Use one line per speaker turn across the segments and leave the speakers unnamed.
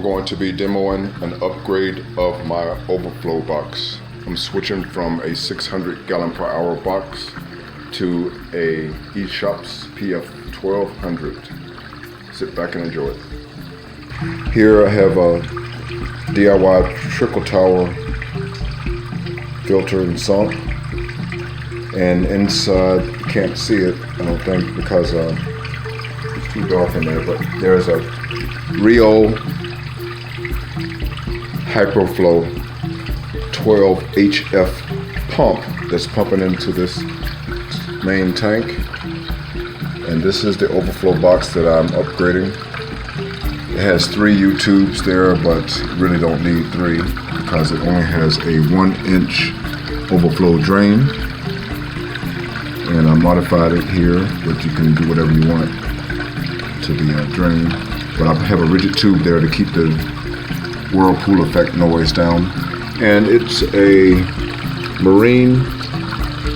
going to be demoing an upgrade of my Overflow box. I'm switching from a 600 gallon per hour box to a eShop's PF 1200. Sit back and enjoy it. Here I have a DIY trickle tower filter and sump, and inside you can't see it, I don't think, because it's too dark in there, but there's a Rio Overflow 12 HF pump that's pumping into this main tank, and this is the Overflow box that I'm upgrading. It has 3 U-tubes there, but really don't need 3 because it only has a 1-inch overflow drain, and I modified it here, but you can do whatever you want to the drain. But I have a rigid tube there to keep the whirlpool effect noise down, and it's a marine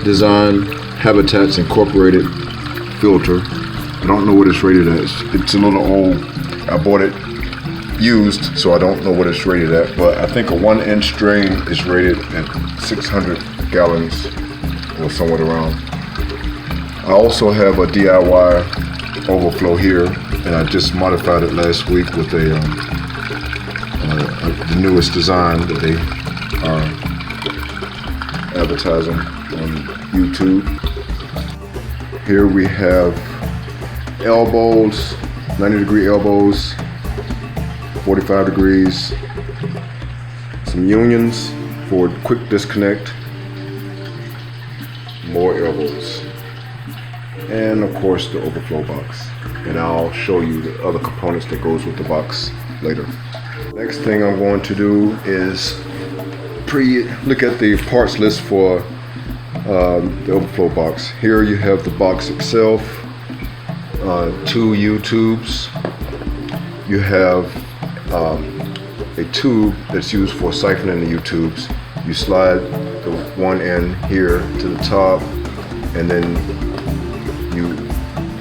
design habitats incorporated filter. I don't know what it's rated as. It's a little old. I bought it used, so I don't know what it's rated at, but I think a 1-inch drain is rated at 600 gallons or somewhere around. I also have a DIY Overflow here, and I just modified it last week with the newest design that they are advertising on YouTube. Here we have elbows, 90-degree elbows, 45 degrees, some unions for quick disconnect, more elbows, and of course the Overflow box. And I'll show you the other components that goes with the box later. Next thing I'm going to do is look at the parts list for the Overflow box. Here you have the box itself, 2 U-tubes. You have a tube that's used for siphoning the U-tubes. You slide the one end here to the top, and then you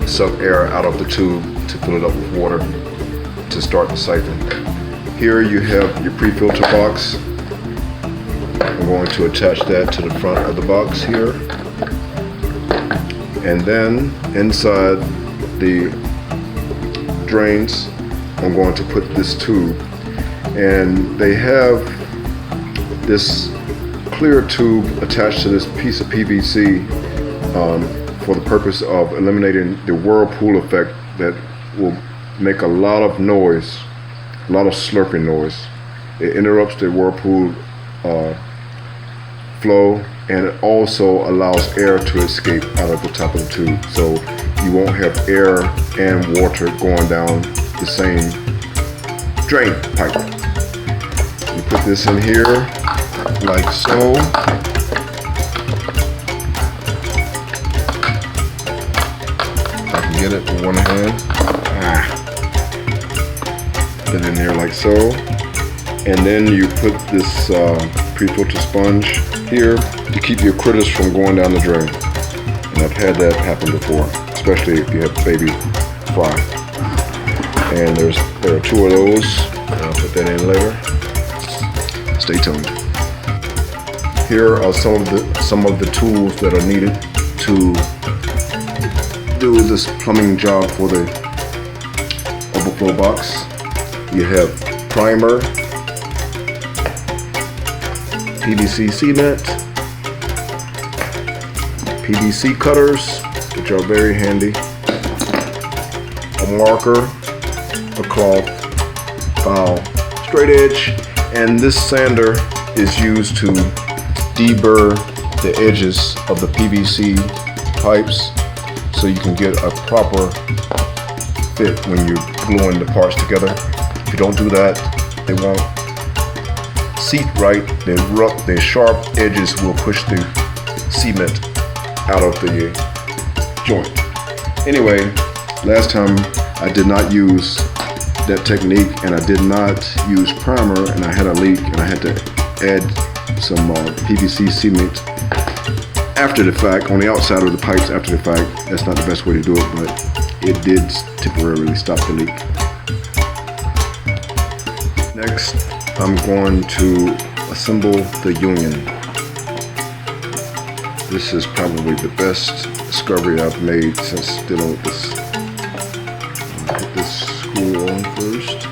suck air out of the tube to fill it up with water to start the siphon. Here you have your pre-filter box. I'm going to attach that to the front of the box here. And then inside the drains, I'm going to put this tube. And they have this clear tube attached to this piece of PVC for the purpose of eliminating the whirlpool effect that will make a lot of noise, a lot of slurping noise. It interrupts the whirlpool flow, and it also allows air to escape out of the top of the tube, so you won't have air and water going down the same drain pipe. You put this in here like so. If I can get it with one hand. Put it in there like so. And then you put this pre-filter sponge here to keep your critters from going down the drain. And I've had that happen before, especially if you have baby fry. And there are 2 of those. I'll put that in later. Stay tuned. Here are some of the tools that are needed to do this plumbing job for the Overflow box. You have primer, PVC cement, PVC cutters, which are very handy, a marker, a cloth, file, straight edge, and this sander is used to deburr the edges of the PVC pipes so you can get a proper fit when you're gluing the parts together. If you don't do that, they won't seat right. The sharp edges will push the cement out of the joint. Anyway, last time I did not use that technique, and I did not use primer, and I had a leak, and I had to add some PVC cement after the fact, on the outside of the pipes after the fact. That's not the best way to do it, but it did temporarily stop the leak. Next, I'm going to assemble the union. This is probably the best discovery I've made since dealing with this. Put this screw on first.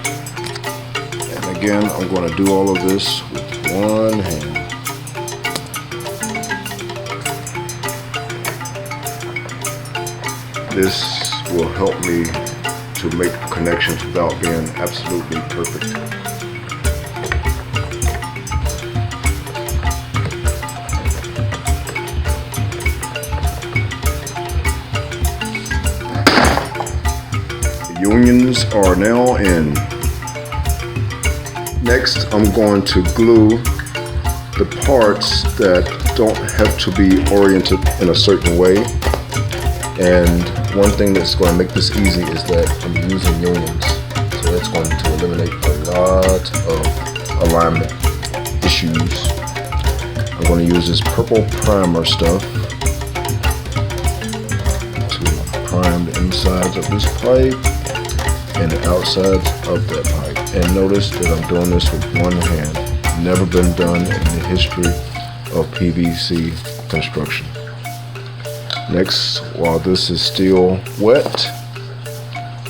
And again, I'm going to do all of this with one hand. This will help me to make connections without being absolutely perfect. The unions are now in. Next, I'm going to glue the parts that don't have to be oriented in a certain way. And one thing that's going to make this easy is that I'm using unions. So that's going to eliminate a lot of alignment issues. I'm going to use this purple primer stuff to prime the insides of this pipe and the outsides of that pipe. And notice that I'm doing this with one hand. Never been done in the history of PVC construction. Next, while this is still wet,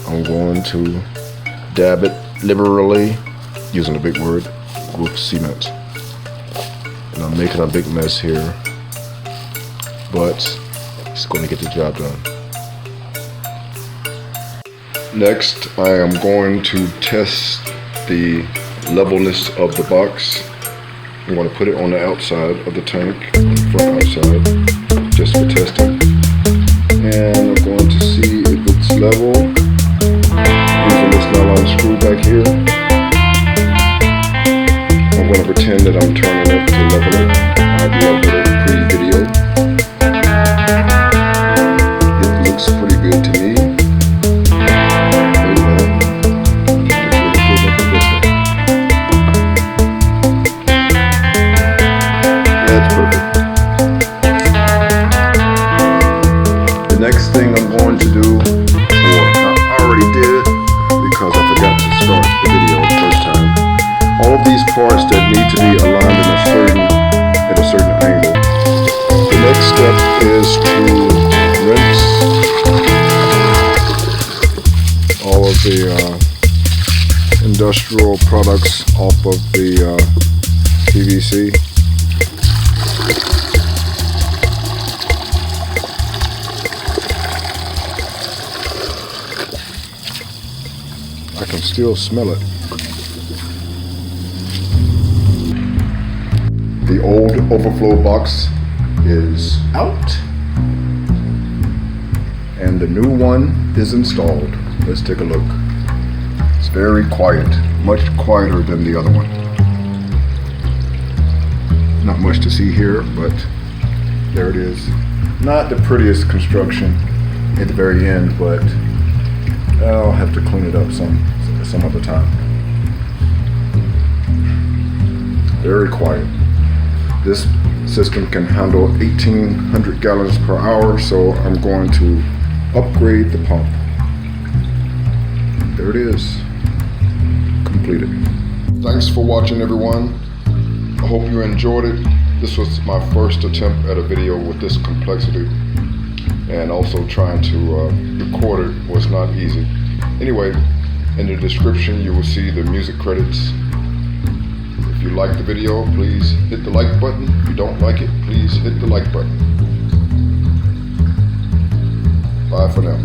I'm going to dab it liberally, using a big word, with cement. And I'm making a big mess here, but it's going to get the job done. Next, I am going to test the levelness of the box. I'm going to put it on the outside of the tank, front outside, just for testing. And I'm going to see if it's level using this nylon screw back here. I'm going to pretend that I'm turning it to level it. I've leveled it pre-video. It looks pretty good to me. That's perfect. The next thing I'm going to do, or I already did because I forgot to start the video the first time, all of these parts that need to be aligned at a certain angle. The next step is to rinse all of the industrial products off of the PVC. I can still smell it. The old Overflow box is out and the new one is installed. Let's take a look. It's very quiet, much quieter than the other one. Not much to see here, but there it is. Not the prettiest construction at the very end, but I'll have to clean it up some other time. Very quiet. This system can handle 1,800 gallons per hour, so I'm going to upgrade the pump. There it is, completed. Thanks for watching, everyone. I hope you enjoyed it. This was my first attempt at a video with this complexity, and also trying to record it was not easy. Anyway, in the description you will see the music credits. If you like the video, please hit the like button. If you don't like it, please hit the like button. Bye for now.